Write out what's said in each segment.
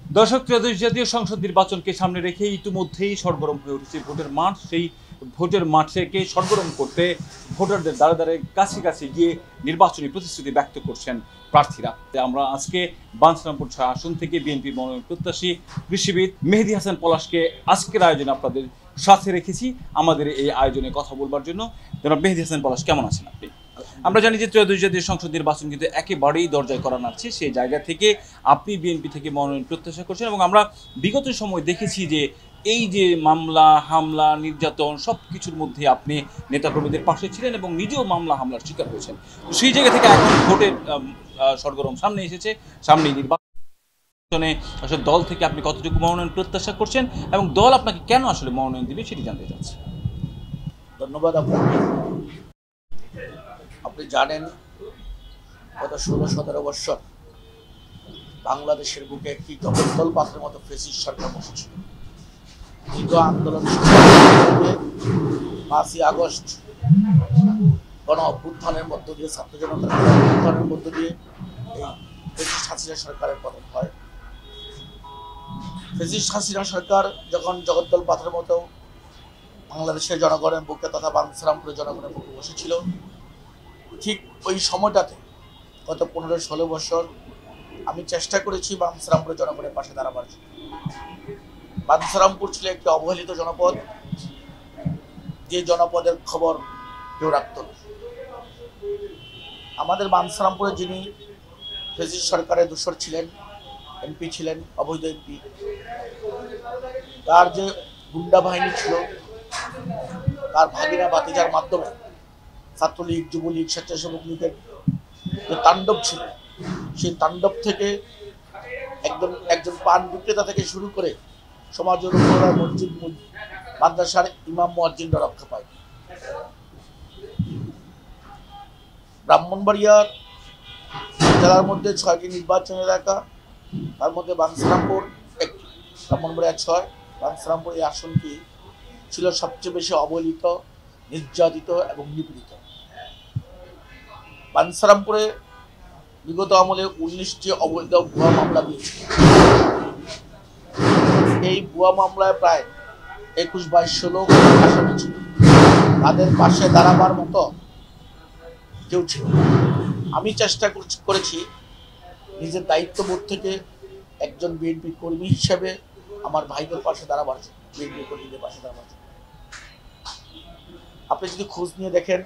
দর্শক, ত্রয়োদশ জাতীয় সংসদ নির্বাচনকে সামনে রেখে ইতিমধ্যেই সরগরম হয়ে উঠেছে ভোটের মাঠ। সেই ভোটের মাঠকে সরগরম করতে ভোটারদের দ্বারে দ্বারে কাছে কাছে গিয়ে নির্বাচনী প্রতিশ্রুতি ব্যক্ত করছেন প্রার্থীরা। আমরা আজকে বাঞ্ছারামপুর 6 আসন থেকে বিএনপি মনোনয়ন প্রত্যাশী কৃষিবিদ মেহেদী হাসান পলাশকে আজকের আয়োজনে আপনাদের সাথে রেখেছি আমাদের এই আয়োজনে কথা বলবার জন্য। জনাব মেহেদী হাসান পলাশ, কেমন আছেন আপনি? আমরা জানি যে ত্রয়োদশ জাতীয় সংসদ নির্বাচন কিন্তু একেবারেই দরজায় করা নাড়ছে। সেই জায়গা থেকে আপনি বিএনপি থেকে মনোনয়ন প্রত্যাশা করছেন এবং আমরা বিগত সময় দেখেছি যে এই যে মামলা হামলা নির্যাতন সব কিছুর মধ্যে আপনি নেতাকর্মীদের পাশে ছিলেন এবং নিজেও মামলা হামলার শিকার হয়েছেন। তো সেই জায়গা থেকে এখন ভোটের সরগরম সামনে এসেছে, সামনে নির্বাচনে আসলে দল থেকে আপনি কতটুকু মনোনয়ন প্রত্যাশা করছেন এবং দল আপনাকে কেন আসলে মনোনয়ন দিবে সেটি জানতে চাচ্ছি। ধন্যবাদ আপনাকে। আপনি জানেন গত 16-17 বছর বাংলাদেশের বুকে একটি জগদ্দল পাথরের মতো ফেসিস্ট সরকার বসেছিল। দীর্ঘ আন্দোলন 5ই আগস্ট গণ অভ্যুত্থানের মধ্য দিয়ে, ছাত্র জনতার অভ্যুত্থানের মধ্য দিয়ে এই ফেসিস্ট হাসিনা সরকারের পতন হয়। ফেসিস্ট হাসিনা সরকার যখন জগদ্দল পাথরের মতো বাংলাদেশের জনগণের বুকে তথা বাঞ্ছারামপুরের জনগণের বুকে বসেছিল, ঠিক ওই সময়টাতে গত 15-16 বছর আমি চেষ্টা করেছি বাঞ্ছারামপুরের জনগণের পাশে দাঁড়াবার জন্য। বাঞ্ছারামপুর ছিল একটি অবহেলিত জনপদ, যে জনপদের খবর কেউ রাখত না। আমাদের বাঞ্ছারামপুরে যিনি ফেসিস্ট সরকারের দোসর ছিলেন, এমপি ছিলেন, অবৈধ এমপি, তার যে গুন্ডা বাহিনী ছিল, তার ভাগিনা বাতিজার মাধ্যমে ছাত্রলীগ, যুবলীগ, স্বেচ্ছাসেবক লীগের যে তাণ্ডব ছিল, সেই তাণ্ডব থেকে একজন পান বিক্রেতা থেকে শুরু করে সমাজের উপর মসজিদ মাদ্রাসার ইমাম মুয়াজ্জিনরা রক্ষা পায়। ব্রাহ্মণবাড়িয়া জেলার মধ্যে 6টি নির্বাচন এলাকা, তার মধ্যে বাঞ্ছারামপুর একটি। ব্রাহ্মণবাড়িয়া 6, বাঞ্ছারামপুর এই আসনটি ছিল সবচেয়ে বেশি অবহেলিত, নির্যাতিত এবং নিপীড়িত। বাঞ্ছারামপুরে বিগত আমলে 19টি অবৈধ ভুয়া মামলা দিয়েছিল। এই ভুয়া মামলায় প্রায় 21-2200 লোক আসামি ছিল। তাদের পাশে দাঁড়াবার মতো কেউ ছিল। আমি চেষ্টা করেছি নিজের দায়িত্ববোধ থেকে একজন বিএনপি কর্মী হিসেবে আমার ভাইদের পাশে দাঁড়াবার জন্য, বিএনপি কর্মীদের পাশে দাঁড়াবার জন্য। আপনি যদি খোঁজ নিয়ে দেখেন,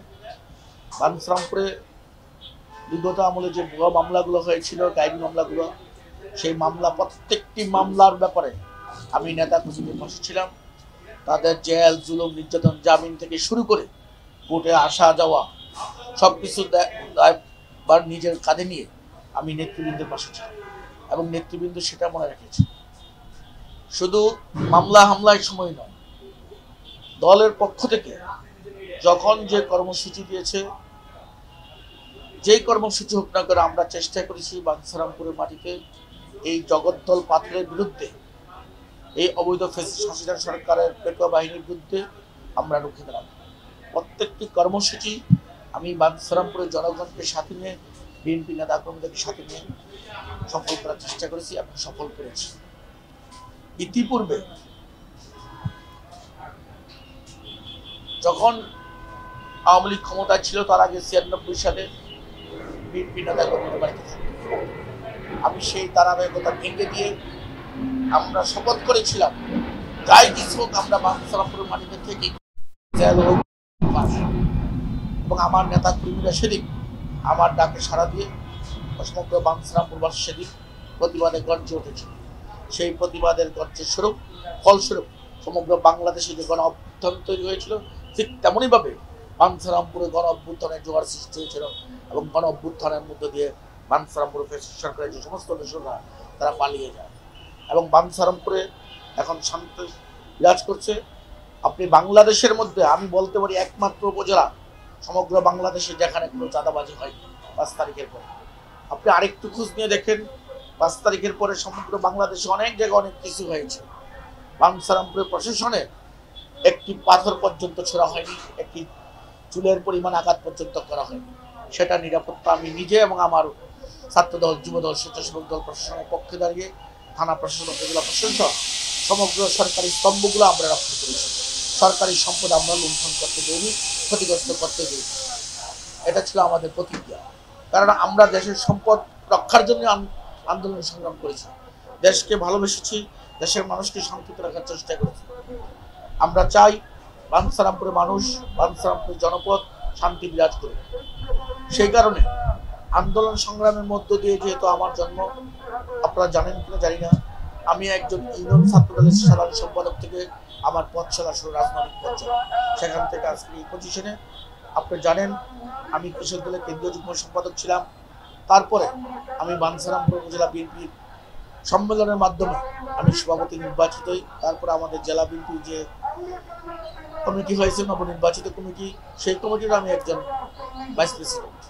বাঞ্ছারামপুরে বিগত আমলে যে ভুয়া মামলাগুলো হয়েছিল, গায়েবী মামলাগুলো, সেই মামলা প্রত্যেকটি মামলার ব্যাপারে আমি নেতা কর্মীদের পাশে ছিলাম। তাদের জেল, জুলুম, নির্যাতন, জামিন থেকে শুরু করে কোর্টে আসা যাওয়া সবকিছু নিজের কাঁধে নিয়ে আমি নেতৃবৃন্দের পাশে ছিলাম এবং নেতৃবৃন্দ সেটা মনে রেখেছে। শুধু মামলা হামলার সময় নয়, দলের পক্ষ থেকে যখন যে কর্মসূচি দিয়েছে, যেই কর্মসূচি হোক না করে, আমরা চেষ্টা করেছি বাঞ্ছারামপুরের মাটিতে এই জগদ্দল পাথরের বিরুদ্ধে, এই অবৈধ ফ্যাসিস্ট হাসিনা সরকারের পেটোয়া বাহিনীর বিরুদ্ধে আমরা রুখে দাঁড়াবো। প্রত্যেকটি কর্মসূচি আমি বাঞ্ছারামপুরের জনগণকে সাথে নিয়ে, বিএনপি নেতা কর্মীদেরকে সাথে নিয়ে সফল করার চেষ্টা করেছি এবং সফল করেছি। ইতিপূর্বে যখন আওয়ামী লীগ ক্ষমতায় ছিল, তার আগে 96 সালে বিএনপি নেতা কর্মীদের বাড়িতে থাকতাম। আমি সেই ধারাবাহিকতা ভেঙে দিয়ে আমরা শপথ করেছিলাম, যাই কিছু হোক আমরা বাঞ্ছারামপুরের মাটিতে থেকে এবং আমার নেতা কর্মীরা সেদিন আমার ডাকে সাড়া দিয়ে সমগ্র বাঞ্ছারামপুরবাসী সেদিন প্রতিবাদে গর্জে উঠেছিল। সেই প্রতিবাদের গর্জের ফলস্বরূপ সমগ্র বাংলাদেশে যে গণ অভ্যুত্থান তৈরি হয়েছিল, ঠিক তেমনইভাবে বাঞ্ছারামপুরে গণ অভ্যুত্থানের জোয়ার সৃষ্টি হয়েছিল এবং গণ অভ্যুত্থানের মধ্য দিয়ে বাঞ্ছারামপুরে ফ্যাসিস্ট সরকারের যে সমস্ত দোসররা তারা পালিয়ে যায় এবং বাঞ্ছারামপুরে এখন শান্তি বিরাজ করছে। আপনি বাংলাদেশের মধ্যে আমি বলতে পারি একমাত্র উপজেলা সমগ্র বাংলাদেশে যেখানে কোনো চাঁদাবাজি হয় 5 তারিখের পরে। আপনি আরেকটু খোঁজ নিয়ে দেখেন, 5 তারিখের পরে সমগ্র বাংলাদেশে অনেক জায়গায় অনেক কিছু হয়েছে। বাঞ্ছারামপুরে প্রশাসনে একটি পাথর পর্যন্ত ছোড়া হয়নি, একটি চুলের পরিমাণ আঘাত পর্যন্ত করা হয়নি। সেটা নিরাপত্তা আমি নিজে এবং আমার ছাত্রদল, যুবদল, স্বেচ্ছাসেবক দল প্রশাসনের পক্ষে দাঁড়িয়ে থানা প্রশাসন, উপজেলা প্রশাসন সহ সমগ্র সরকারি স্তম্ভগুলো আমরা রক্ষা করেছি। সরকারি সম্পদ আমরা লুণ্ঠন করতে দেইনি, ক্ষতিগ্রস্ত করতে দিইনি। এটা ছিল আমাদের প্রতিজ্ঞা। কারণ আমরা দেশের সম্পদ রক্ষার জন্য আন্দোলন সংগ্রাম করেছি, দেশকে ভালোবেসেছি, দেশের মানুষকে শান্তিতে রাখার চেষ্টা করেছি। আমরা চাই বাঞ্ছারামপুরের মানুষ, বাঞ্ছারামপুরের জনপদ শান্তি বিরাজ করে। সেই কারণে আন্দোলন সংগ্রামের মধ্য দিয়ে, যেহেতু আমার জন্ম, আপনারা জানেন কিনা জানি না, আমি একজন ইউনিয়ন ছাত্র দলের সাধারণ সম্পাদক থেকে আমার পথ চলা শুরু, রাজনৈতিক পথ চলা। সেখান থেকে আজকে এই পজিশনে আপনি জানেন আমি কৃষক দলের কেন্দ্রীয় যুগ্ম সম্পাদক ছিলাম। তারপরে আমি বাঞ্ছারামপুর উপজেলা বিএনপির সম্মেলনের মাধ্যমে আমি সভাপতি নির্বাচিত হই। তারপরে আমাদের জেলা বিএনপির যে কমিটি হয়েছে, নবনির্বাচিত কমিটি, সেই কমিটির আমি একজন ভাইস প্রেসিডেন্ট।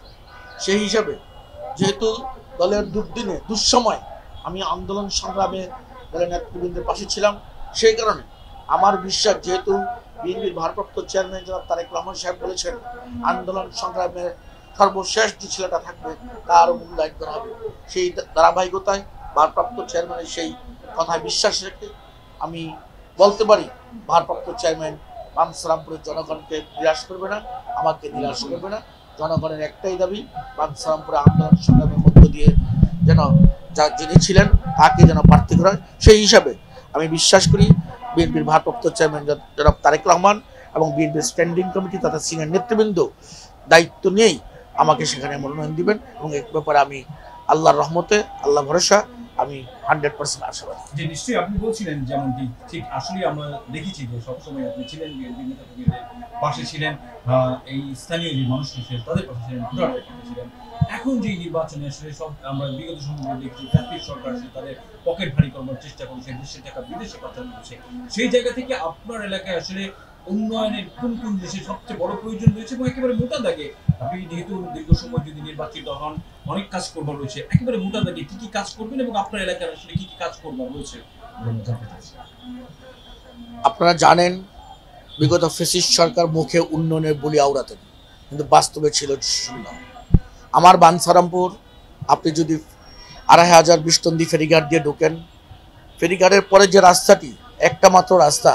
সেই হিসাবে যেহেতু দলের দুর্দিনে দুঃসময় আমি আন্দোলন সংগ্রামে দলের নেতৃবৃন্দের পাশে ছিলাম, সেই কারণে আমার বিশ্বাস, যেহেতু বিএনপির ভারপ্রাপ্ত চেয়ারম্যান জনাব তারেক রহমান সাহেব বলেছেন আন্দোলন সংগ্রামের সর্বশেষ যে ছেলেটা থাকবে তার মূল্যায়ন করা হবে, সেই ধারাবাহিকতায় ভারপ্রাপ্ত চেয়ারম্যানের সেই কথায় বিশ্বাস রেখে আমি বলতে পারি ভারপ্রাপ্ত চেয়ারম্যান বাঞ্ছারামপুরের জনগণকে নিরাশ করবে না, আমাকে নিরাশ করবে না। জনগণের একটাই দাবি, বাঞ্ছারামপুরে আন্দোলন সংগ্রামের মধ্য দিয়ে যেন যিনি ছিলেন তাকে যেন প্রার্থী করা হয়। সেই হিসাবে আমি বিশ্বাস করি বিএনপির ভারপ্রাপ্ত চেয়ারম্যান জনাব তারেক রহমান এবং বিএনপির স্ট্যান্ডিং কমিটি তথা সিনিয়র নেতৃবৃন্দ দায়িত্ব নিয়েই আমাকে সেখানে মনোনয়ন দিবেন, এবং এক ব্যাপারে আমি আল্লাহর রহমতে, আল্লাহ ভরসা, আমি 100% আশাবাদী। যে নিশ্চয়ই আপনি বলছিলেন যেমনটি ঠিক আসলে আমরা দেখেছি যে সবসময় আপনি ছিলেন বিএনপি নেতাকর্মীদের পাশে ছিলেন, এই স্থানীয় যে মানুষরা ছিলেন তাদের পাশে ছিলেন, ভোটারদের পাশে ছিলেন। এখন যে নির্বাচনে আসলে সব আমরা বিগত সময়ে দেখছি জাতীয় সরকার তাদের পকেট ভারী করার চেষ্টা করছে, দেশের টাকা বিদেশে পাচার করছে। সেই জায়গা থেকে আপনার এলাকায় আসলে উন্নয়নের কোন কোন দেশের সবচেয়ে বড় প্রয়োজন রয়েছে, এবং একেবারে মোটা দাগে আপনি যেহেতু দীর্ঘ সময় যদি নির্বাচিত হন, অনেক কাজ করবার রয়েছে, একেবারে মোটা দাগে কি কি কাজ করবেন এবং আপনার এলাকার আসলে কি কি কাজ করবার রয়েছে জানতে চাচ্ছি। আপনারা জানেন বিগত ফ্যাসিস্ট সরকার মুখে উন্নয়নের বলি আওড়াতেন, কিন্তু বাস্তবে ছিল শূন্য। আমার বাঞ্ছারামপুর আপনি যদি 2500 বিশতন্দি ফেরিঘাট দিয়ে ঢোকেন, ফেরিঘাটের পরে যে রাস্তাটি একটা মাত্র রাস্তা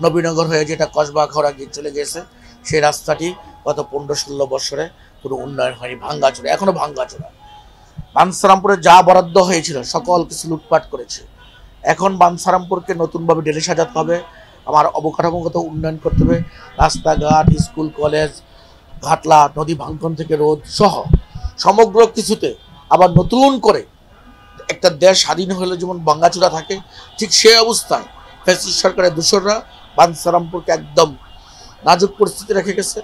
নবীনগর হয়ে যেটা কসবা খাওড়া গিয়ে চলে গেছে, সেই রাস্তাটি গত 15-16 বছরে কোনো উন্নয়ন হয়নি, ভাঙ্গাচোরা, এখনো ভাঙ্গাচোরা। বাঞ্ছারামপুরে যা বরাদ্দ হয়েছিল সকল কিছু লুটপাট করেছে। এখন বাঞ্ছারামপুরকে নতুনভাবে ঢেলে সাজাতে হবে, আমার অবকাঠামোগত উন্নয়ন করতে হবে, রাস্তাঘাট, স্কুল, কলেজ, ঘাটলা, নদী ভাঙ্গন থেকে রোদ সহ সমগ্র কিছুতে আবার নতুন করে একটা দেশ স্বাধীন হলে যেমন ভাঙ্গাচোরা থাকে, ঠিক সেই অবস্থায় ফ্যাসিস্ট সরকারের দূষররা বাঞ্ছারামপুরকে একদম নাজুক পরিস্থিতি রেখে গেছে।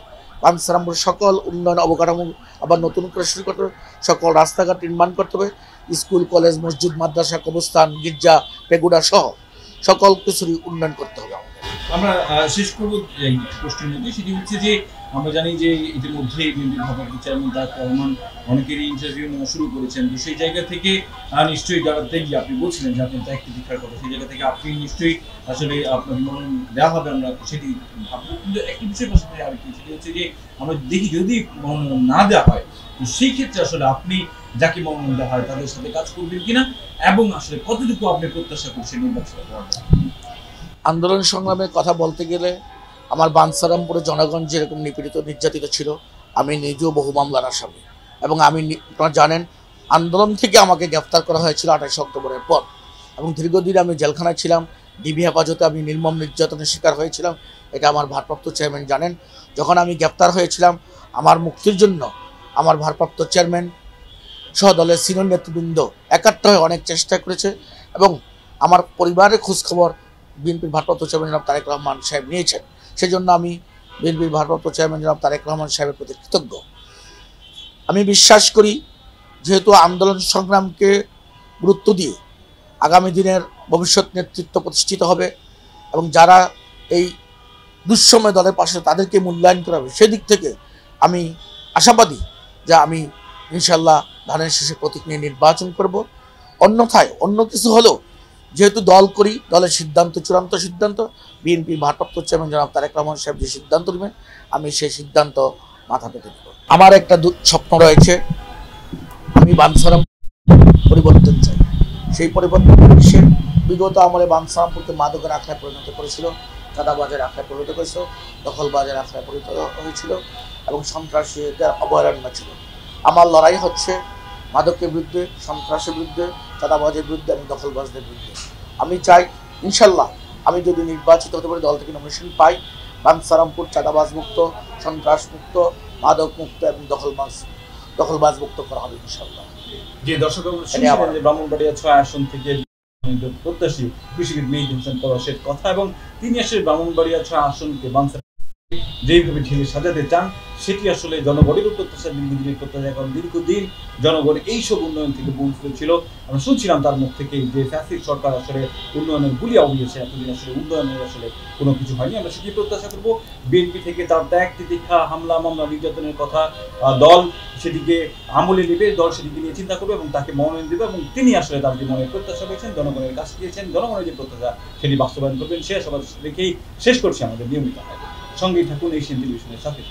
বাঞ্ছারামপুর সকল উন্নয়ন অবকাঠামো আবার নতুন করে শুরু করতে হবে, সকল রাস্তাঘাট নির্মাণ করতে হবে, স্কুল, কলেজ, মসজিদ, মাদ্রাসা, কবরস্থান, গির্জা, পেগুড়া সহ সকল কিছুরই উন্নয়ন করতে হবে। আমরা শেষ করবো এই প্রশ্নের মধ্যে, সেটি হচ্ছে যে আমরা জানি যে ইতিমধ্যে বিএনপির ভারপ্রাপ্ত চেয়ারম্যান তারেক রহমান অনেকেরই ইন্টারভিউ নেওয়া শুরু করেছেন। তো সেই জায়গা থেকে নিশ্চয়ই যারা দেখি আপনি বলছিলেন যে আপনি ত্যাগ দীক্ষার কথা, সেই জায়গা থেকে আপনি নিশ্চয়ই আসলে আপনার মনোনয়ন দেওয়া হবে, আমরা সেটি ভাববো। কিন্তু একটি বিষয় পাশাপাশি আরেকটি, সেটি হচ্ছে যে আমরা দেখি যদি মনোনয়ন না দেওয়া হয়, তো সেই ক্ষেত্রে আসলে আপনি যাকে মনোনয়ন দেওয়া হয় তাদের সাথে কাজ করবেন কিনা, এবং আসলে কতটুকু আপনি প্রত্যাশা করছেন নির্বাচিত হওয়ার। আন্দোলন সংগ্রামের কথা বলতে গেলে আমার বাঞ্ছারামপুরে জনগণ যেরকম নিপীড়িত নির্যাতিত ছিল, আমি নিজেও বহু মামলার আসামি, এবং আমি আপনারা জানেন আন্দোলন থেকে আমাকে গ্রেফতার করা হয়েছিল 28 অক্টোবরের পর, এবং দীর্ঘদিন আমি জেলখানায় ছিলাম, ডিবি হেফাজতে আমি নির্মম নির্যাতনের শিকার হয়েছিলাম, এটা আমার ভারপ্রাপ্ত চেয়ারম্যান জানেন। যখন আমি গ্রেফতার হয়েছিলাম, আমার মুক্তির জন্য আমার ভারপ্রাপ্ত চেয়ারম্যান সহ দলের সিনিয়র নেতৃবৃন্দ একাত্র হয়ে অনেক চেষ্টা করেছে, এবং আমার পরিবারের খোঁজখবর বিএনপির ভারপ্রাপ্ত চেয়ারম্যান জনাব তারেক রহমান সাহেব নিয়েছেন। সেজন্য আমি বিএনপির ভারপ্রাপ্ত চেয়ারম্যান জনাব তারেক রহমান সাহেবের প্রতি কৃতজ্ঞ। আমি বিশ্বাস করি যেহেতু আন্দোলন সংগ্রামকে গুরুত্ব দিয়ে আগামী দিনের ভবিষ্যৎ নেতৃত্ব প্রতিষ্ঠিত হবে, এবং যারা এই দুঃসময় দলের পাশে তাদেরকে মূল্যায়ন করা হবে, সেদিক থেকে আমি আশাবাদী যে আমি ইনশাল্লাহ ধানের শীষে প্রতীক নিয়ে নির্বাচন করব। অন্যথায় অন্য কিছু হলেও যেহেতু দল করি, দলের সিদ্ধান্ত চূড়ান্ত সিদ্ধান্ত, বিএনপির ভারপ্রাপ্ত চেয়ারম্যান জনাব তারেক রহমান সাহেব যে সিদ্ধান্ত নেবেন আমি সেই সিদ্ধান্ত মাথা পেতে দেব। আমার একটা স্বপ্ন রয়েছে, আমি বাঞ্ছারামপুর পরিবর্তন চাই, সেই পরিবর্তন এসে বিগত আমলে বাঞ্ছারামপুরকে মাদকের আখড়ায় পরিণত করেছিল, চাঁদাবাজের আখড়ায় পরিণত করেছিল, দখলবাজের আখড়ায় পরিণত হয়েছিল এবং সন্ত্রাসীদের অভয়ারণ্য ছিল। আমার লড়াই হচ্ছে মাদকের বিরুদ্ধে, সন্ত্রাসের বিরুদ্ধে, চাঁদাবাজের বিরুদ্ধে এবং দখলবাজদের বিরুদ্ধে। আমি চাই ইনশাল্লাহ আমি যদি নির্বাচিত হতে পারি, দল থেকে নমিনেশন পাই, বাঞ্ছারামপুর চাঁদাবাজ মুক্ত, সন্ত্রাস মুক্ত, মাদক মুক্ত এবং দখলবাজ মুক্ত করা হবে ইনশাল্লাহ। যে দর্শক শুনছিলেন যে ব্রাহ্মণবাড়িয়া ৬ আসন থেকে প্রত্যাশী কৃষিবিদ মেহেদী হোসেন পলাশের কথা, এবং তিনি আসলে ব্রাহ্মণবাড়িয়া ৬ আসনকে যেইভাবে ঢেলে সাজাতে চান সেটি আসলে জনগণের প্রত্যাশা, দীর্ঘদিনের প্রত্যাশা। কারণ দীর্ঘদিন জনগণ এইসব উন্নয়ন থেকে বঞ্চিত ছিল। আমরা শুনছিলাম তার মুখ থেকে যে ফ্যাসিস্ট সরকার আসলে উন্নয়নের গুলিয়া উড়িয়েছে, এতদিন আসলে উন্নয়নের আসলে কোনো কিছু হয়নি। আমরা সেটি প্রত্যাশা করব। বিএনপি থেকে তার ত্যাগ তিতিক্ষা, হামলা মামলা নির্যাতনের কথা দল সেটিকে আমলে নেবে, দল সেটিকে নিয়ে চিন্তা করবে এবং তাকে মনোনয়ন দেবে, এবং তিনি আসলে তার যে মনের প্রত্যাশা করেছেন, জনগণের কাছে দিয়েছেন, জনগণের যে প্রত্যাশা সেটি বাস্তবায়ন করবেন। সে সবার রেখেই শেষ করছি আমাদের নিয়মিত সঙ্গেই থাকুন এশিয়ান টেলিভিশনের সাথে।